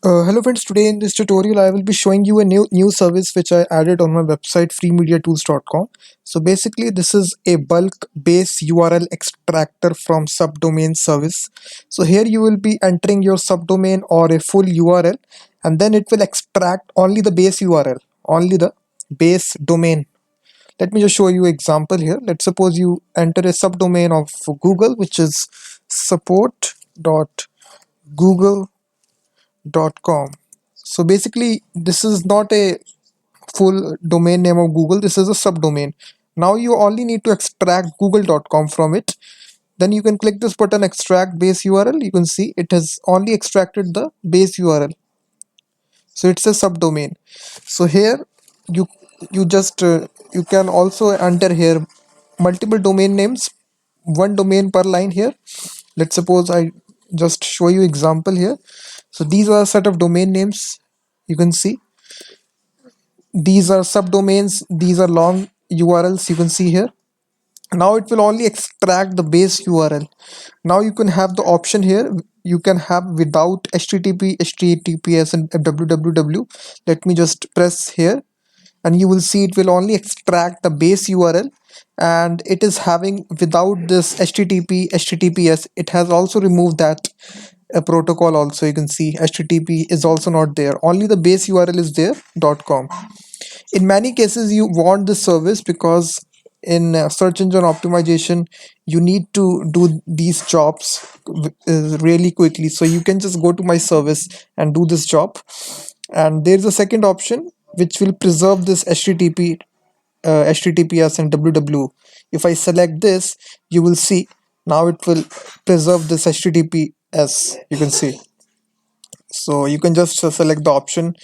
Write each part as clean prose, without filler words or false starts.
Hello friends, today in this tutorial I will be showing you a new service which I added on my website freemediatools.com. So basically this is a bulk base URL extractor from subdomain service. So here you will be entering your subdomain or a full URL, and then it will extract only the base URL, only the base domain. Let me just show you an example here. Let's suppose you enter a subdomain of Google, which is support.google.com. So basically this is not a full domain name of Google, this is a subdomain. Now you only need to extract google.com from it. Then you can click this button, extract base URL. You can see it has only extracted the base URL, so it's a subdomain. So here you you can also enter here multiple domain names, one domain per line here. Let's suppose I just show you example here. So these are a set of domain names. You can see these are subdomains, these are long URLs. You can see here. Now it will only extract the base URL. Now you can have the option here, you can have without HTTP, HTTPS and www. Let me just press here and you will see it will only extract the base URL, and it is having without this HTTP, HTTPS. It has also removed that a protocol also. You can see HTTP is also not there, only the base URL is there .com. In many cases you want this service because in search engine optimization you need to do these jobs really quickly, so you can just go to my service and do this job. And there's a second option which will preserve this HTTP, HTTPS and www. If I select this, you will see now it will preserve this HTTPS. You can see, so you can just select the option.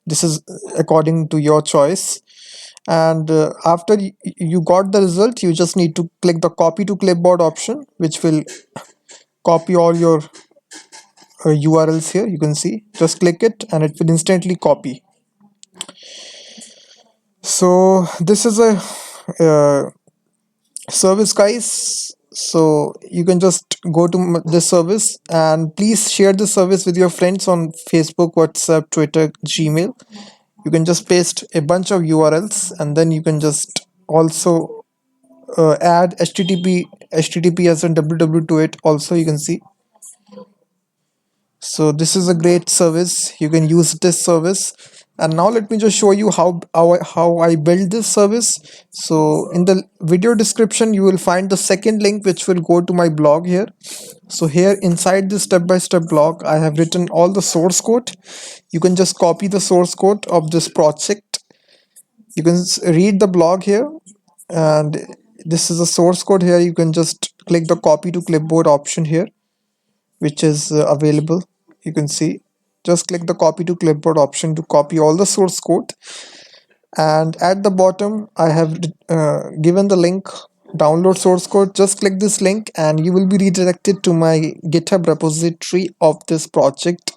This is according to your choice. And after you got the result, you just need to click the copy to clipboard option, which will copy all your URLs here. You can see, just click it and it will instantly copy. So this is a service, guys. So you can just go to this service, and please share this service with your friends on Facebook, WhatsApp, Twitter, Gmail. You can just paste a bunch of URLs, and then you can just also add HTTPS and www to it also. You can see, so this is a great service, you can use this service. And now let me just show you how I build this service. So in the video description you will find the second link which will go to my blog here. So here inside this step-by-step blog I have written all the source code. You can just copy the source code of this project. You can read the blog here, and this is the source code here. You can just click the copy to clipboard option here, which is available. You can see, just click the copy to clipboard option to copy all the source code. And at the bottom I have given the link, download source code. Just click this link and you will be redirected to my GitHub repository of this project.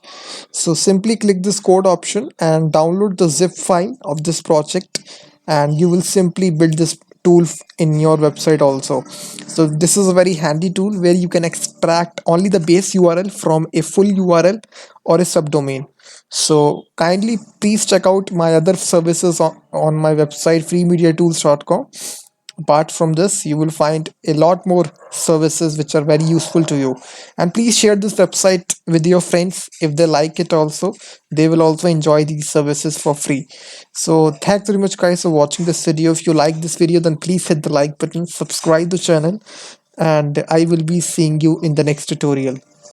So simply click this code option and download the zip file of this project, and you will simply build this tool in your website also. So this is a very handy tool where you can extract only the base URL from a full URL or a subdomain. So kindly please check out my other services on my website freemediatools.com. Apart from this, you will find a lot more services which are very useful to you. And please share this website with your friends. If they like it also, they will also enjoy these services for free. So thanks very much guys for watching this video. If you like this video, then please hit the like button, subscribe the channel, and I will be seeing you in the next tutorial.